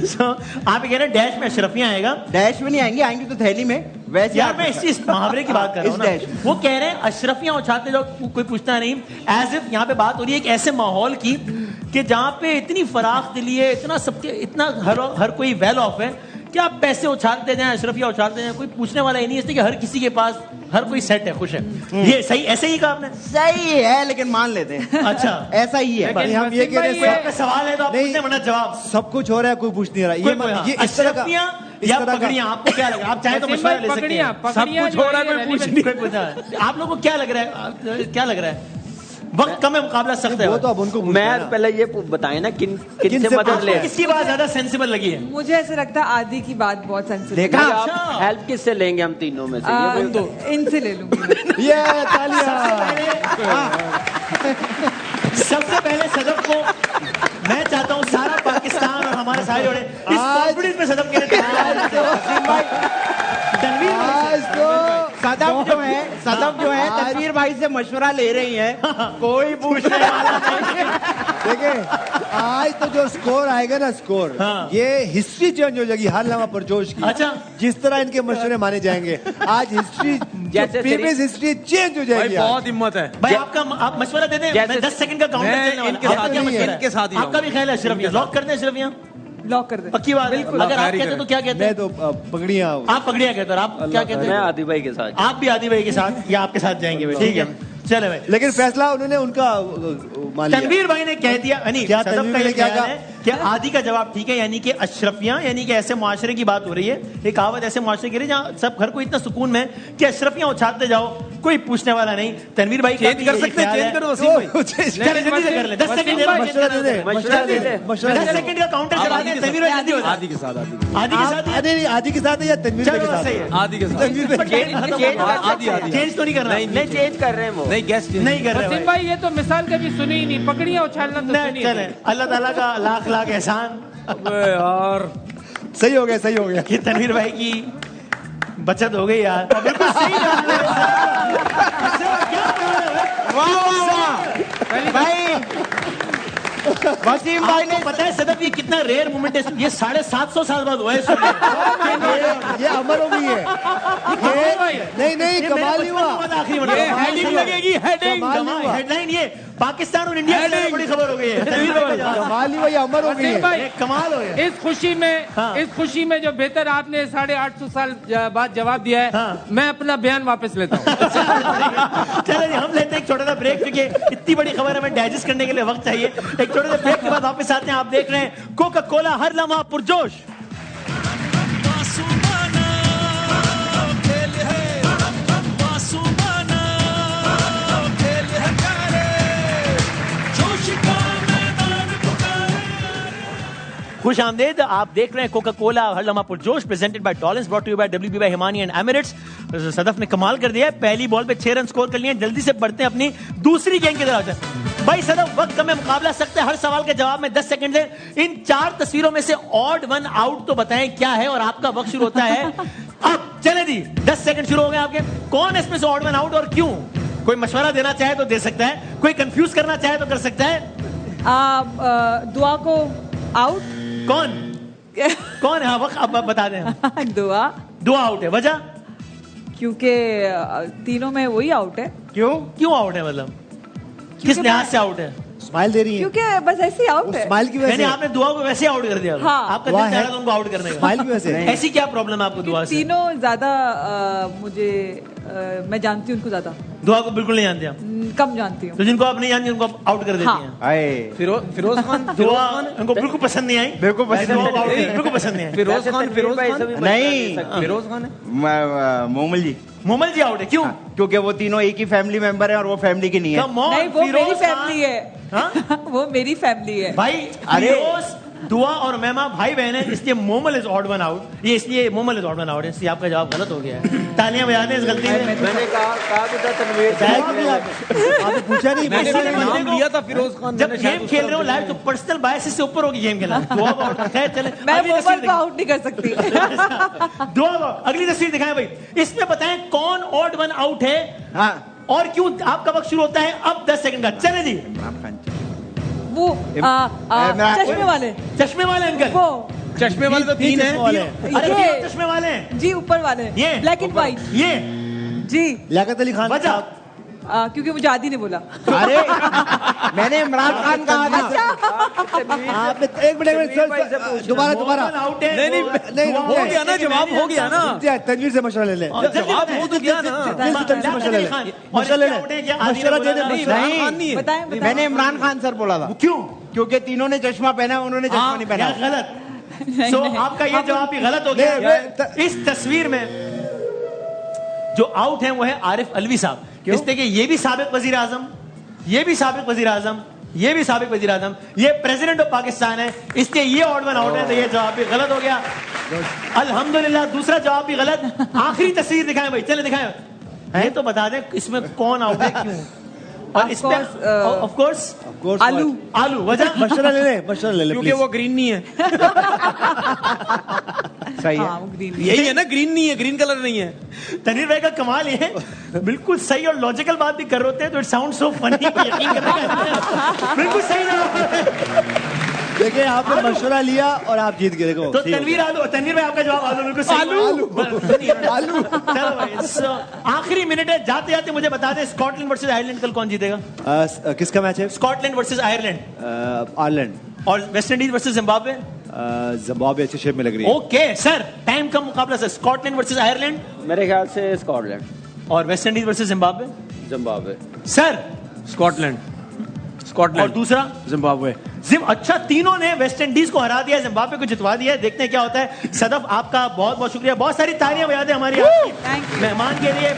So, आप ये कह रहे हैं डैश में अशरफिया आएगा? डैश में नहीं आएंगे, आएंगे तो थैली में। वैसे यार मैं इस मुहावरे की बात कर रहा हूँ ना। वो कह रहे हैं अशरफियां उछालते जाओ, कोई पूछता नहीं। एज इफ यहाँ पे बात हो रही है एक ऐसे माहौल की कि जहाँ पे इतनी फराख दिली है, इतना सबके, इतना हर कोई वेल ऑफ है कि आप पैसे उछालते जाएं, अशरफिया उछालते जाएं, कोई पूछने वाला ही नहीं। इसलिए कि हर किसी के पास हर कोई सेट है, खुश है। ये सही, ऐसे ही कहा आपने? सही है, लेकिन मान लेते हैं। अच्छा, ऐसा ही है। भाई हम ये कह रहे हैं, आपका सवाल है तो आप पूछने वरना जवाब। सब कुछ हो रहा है, कोई पूछ नहीं रहा। ये इस तरह का, अशरफियां या पगड़ियां, आपको क्या लग रहा है? आप चाहे तो मशवरा ले सकते हैं। सब कुछ हो रहा है, कोई पूछ नहीं। आप लोगों को क्या लग रहा है? क्या लग रहा है? वक्त कम है, मुकाबला सख्त है। वो तो अब उनको मैं पहले ये बताएं ना किनसे मदद ले। किसकी बात ज्यादा सेंसिबल लगी है? मुझे ऐसे लगता है आदि की बात बहुत सेंसिटिव देखा? है। आप हेल्प किससे लेंगे? हम तीनों में से इनसे ले लूंगी। ये तालियां। सबसे पहले सदफ को मैं चाहता हूं सारा पाकिस्तान और हमारे सारे जोड़े इस कॉन्फिडेंस में सदफ के सदफ जो है तनवीर भाई से मशवरा ले रही है, कोई पूछने वाला नहीं। देखिए आज तो जो स्कोर आएगा ना, स्कोर ये हिस्ट्री चेंज हो जाएगी हर लम्हा पुरजोश की। अच्छा, जिस तरह इनके मशवरे माने जाएंगे, आज हिस्ट्री, प्रीवियस हिस्ट्री चेंज हो जाएगी। बहुत हिम्मत है भाई। आप मशवरा दे दें, मैं 10 सेकंड का काउंटर इनके साथ आपका भी ख्याल है अशरफिया लॉक कर दें? अशरफिया लॉक कर दे। पक्की बात है? अगर आप कहते तो क्या कहते मैं तो पगड़ियां, आप पगड़ियां कहते हो, आप क्या कहते मैं हैं? आदि भाई के साथ। आप भी आदि भाई के साथ या आपके साथ जाएंगे भाई? ठीक है, चले भाई। लेकिन फैसला उन्होंने उनका मान लिया। तनवीर भाई ने कह दिया, यानी क्या सदफ तनवीर का ने ये क्या ख्याल कहा? है कि आदि का जवाब ठीक है, यानी कि अशरफियां, यानी कि ऐसे मुआशरे की बात हो रही है। एक कहावत ऐसे मुआशरे की रही जहाँ सब घर को इतना सुकून में कि अशरफियां उछालते जाओ, कोई पूछने वाला नहीं। तनवीर भाई चेंज कर सकते हैं, चेंज करो वसीम भाई। चले जल्दी से कर ले। 10 सेकंड दे, मशवरा दे दे, मशवरा दे दे। 10 सेकंड का काउंटर चला दे। तनवीर भाई जल्दी हो जाए। आदि के साथ आदि के साथ ही? आदि के साथ है या तनवीर भाई के चलो साथ? सही है। आदि के साथ चेंज तो नहीं करना? नहीं चेंज कर रहे हैं वो। नहीं गेस्ट नहीं कर रहे वसीम भाई। भाई ये तो मिसाल कभी सुनी ही नहीं, पकड़ियां उछालना तो सुनी ही चले, नहीं। अल्लाह ताला का लाख लाख एहसान यार सही हो गया, सही हो गया। कि तनवीर भाई की बचत हो गई यार। बिल्कुल सही बात है। भाई वसीम भाई ने आपको पता है सदफ ये कितना रेयर मोमेंट है? ये 750 साल बाद हुआ है इसमें। ये अमर हो गई है। नहीं कमाल नहीं हुआ। आखिरी हेडिंग लगेगी, हेडिंग हेडलाइन ये पाकिस्तान और इंडिया की बड़ी खबर हो गई है। कमाल नहीं हुआ, ये अमर हो गई वसीम है। भाई कमाल हो गया। इस खुशी में जो बेहतर आपने 850 साल बाद जवाब दिया है, मैं अपना बयान वापस लेता हूँ। चलो जी, हम लेते हैं एक छोटा सा ब्रेक, क्योंकि इतनी बड़ी खबर हमें डाइजेस्ट करने के लिए वक्त चाहिए। एक छोटे से ब्रेक के बाद वापस आते हैं। आप देख रहे हैं कोका कोला, हर लम्हा पुरजोश। खुश आमदेद, आप देख रहे हैं कोका कोला हर लम्हा पुरजोश, presented by Dollins, brought to you by WB by Himani and Emirates. Sadaf ने कमाल कर दिया है, पहली बॉल पे 6 रन स्कोर कर लिए। जल्दी से बढ़ते हैं अपनी दूसरी गेंद की तरफ। भाई सदफ वक्त कम है, मुकाबला सख्त है, हर सवाल के जवाब में 10 सेकंड है। इन 4 तस्वीरों में से ऑड वन आउट तो बताएं क्या है, और आपका वक्त शुरू होता है अब। चले जी, 10 सेकंड शुरू हो गए आपके। कौन है इसमें से ऑड वन आउट और क्यों? कोई मशवरा देना चाहे तो दे सकता है, कोई कंफ्यूज करना चाहे तो कर सकता है। दुआ को आउट। कौन है? हाँ, वक्त अब बता दें। दुआ आउट है, वजह? क्योंकि तीनों में वही आउट है। क्यों आउट है? मतलब किस लिहाज से आउट है? स्माइल दे रही है क्योंकि बस ऐसे ही आउट है। स्माइल की वजह से आपने दुआ को वैसे आउट कर दिया। हाँ। आपका दिल चाह रहा था उनको आउट करने का। स्माइल की वजह से। ऐसी क्या प्रॉब्लम है आपको दुआ से? तीनों ज्यादा मुझे मैं जानती हूँ उनको ज्यादा। दुआ को बिल्कुल नहीं जानते आप? कम जानती हूँ। तो जिनको आप नहीं जानती उनको आउट कर देती हैं। फिरोज खान दुआ उनको बिल्कुल पसंद नहीं आई। बिल्कुल पसंद नहीं आई। फिरोज खान नहीं, फिरोज खान है। मोमल जी आउट है। क्यों? क्योंकि वो तीनों एक ही फैमिली मेंबर है और वो फैमिली की नहीं है। नहीं, वो मेरी फैमिली है। वो मेरी फैमिली है भाई। फिरोज, दुआ और मेमा भाई बहन है, इसलिए Momal is odd one out. ये इसलिए Momal is odd one out है, इसलिए आपका जवाब गलत हो गया है। तालियां बजा दें इस गलती में। मैंने कहा तो था तनवीर, आपने पूछा नहीं। नाम लिया था फिरोज खान। जब गेम खेल रहे हो लाइव तो पर्सनल बायसेस से ऊपर होगी गेम खेलना। दुआ को आउट खैर चले, मैं मोमल को आउट नहीं कर सकती। दुआ को। अगली तस्वीर दिखाएं भाई, इसमें बताएं कौन ऑड वन आउट है और क्यों। आपका वक्त शुरू होता है अब 10 सेकंड का। चले जी। वो चश्मे वाले अंकल। वो चश्मे वाले तो 3 हैं। अरे ये चश्मे वाले हैं जी, ऊपर वाले। ये ब्लैक एंड व्हाइट। ये जी लियाकत अली खान। वजह? क्योंकि मुझे आदि ने बोला। अरे मैंने इमरान खान कहा था। आपने एक मिनट दोबारा नहीं हो गया ना, जवाब हो गया ना। तनवीर से मशवरा ले ले। जवाब हो तो गया ना। मशवरा दे दे। नहीं, बताएं। मैंने इमरान खान सर बोला था। क्यों? क्योंकि तीनों ने चश्मा पहना, उन्होंने चश्मा नहीं पहना। गलत। सो आपका ये जवाब भी गलत हो गया। इस तस्वीर में जो आउट है वो है आरिफ अलवी साहब। इसलिए कि ये भी साबिक वजीर आजम, ये भी साबिक वजीर आजम, ये भी साबिक वजीर आजम, ये प्रेसिडेंट ऑफ पाकिस्तान है, इसलिए ये ऑड वन आउट है। तो ये जवाब भी गलत हो गया। अल्हम्दुलिल्लाह दूसरा जवाब भी गलत। आखिरी तस्वीर दिखाएं भाई, चले दिखाएं। ये तो बता दें इसमें कौन आउट है, क्यों। और इसमें ऑफ कोर्स आलू। वजह? मशवरा ले ले क्योंकि वो ग्रीन नहीं है। सही है। यही है ना, ग्रीन नहीं है, ग्रीन कलर नहीं है। तनवीर भाई का कमाल ये है, बिल्कुल सही और लॉजिकल बात भी कर रहे होते हैं तो इट साउंड सो फनी। यकीन करना बिल्कुल सही जवाब। देखिए आपने मशवरा लिया और आप जीत गए। देखो तो तनवीर भाई आपका जवाब आलू बिल्कुल सही। आलू। चलो भाई, आखिरी मिनट है, जाते जाते मुझे बता दें स्कॉटलैंड वर्सेस आयरलैंड कल कौन जीतेगा? किसका मैच है? Scotland versus Ireland. आयरलैंड। और West Indies versus Zimbabwe. Zimbabwe अच्छी शेप में लग रही है। ओके सर, टाइम कम मुकाबला सर। Scotland versus Ireland. मेरे ख्याल से स्कॉटलैंड। और West Indies versus Zimbabwe. Zimbabwe. Sir Scotland. और दूसरा जिम्बाब्वे। अच्छा, तीनों ने वेस्ट इंडीज को हरा दिया, जिम्बाब्वे को जितवा दिया। देखते हैं क्या होता है। सदफ आपका बहुत बहुत शुक्रिया, बहुत सारी तालियां बजा दें हमारी मेहमान के लिए।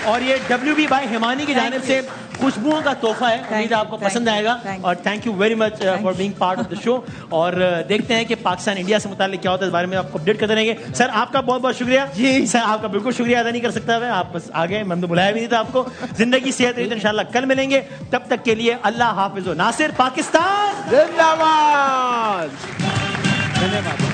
और ये WB बाय हिमानी की जानिब से खुशबुओं का तोहफा है, उम्मीद आपको पसंद आएगा। और thank you very much for being part of the show. और देखते हैं कि पाकिस्तान इंडिया से मुताल्लिक क्या होता है, इस बारे में आपको अपडेट करते रहेंगे। सर आपका बहुत बहुत शुक्रिया। जी सर, आपका बिल्कुल शुक्रिया अदा नहीं कर सकता मैं, आप बस आ गए, मैंने तो बुलाया भी नहीं था आपको। जिंदगी सेहत रही तो इंशाल्लाह कल मिलेंगे, तब तक के लिए अल्लाह हाफिज। नासिर, पाकिस्तान जिंदाबाद। धन्यवाद।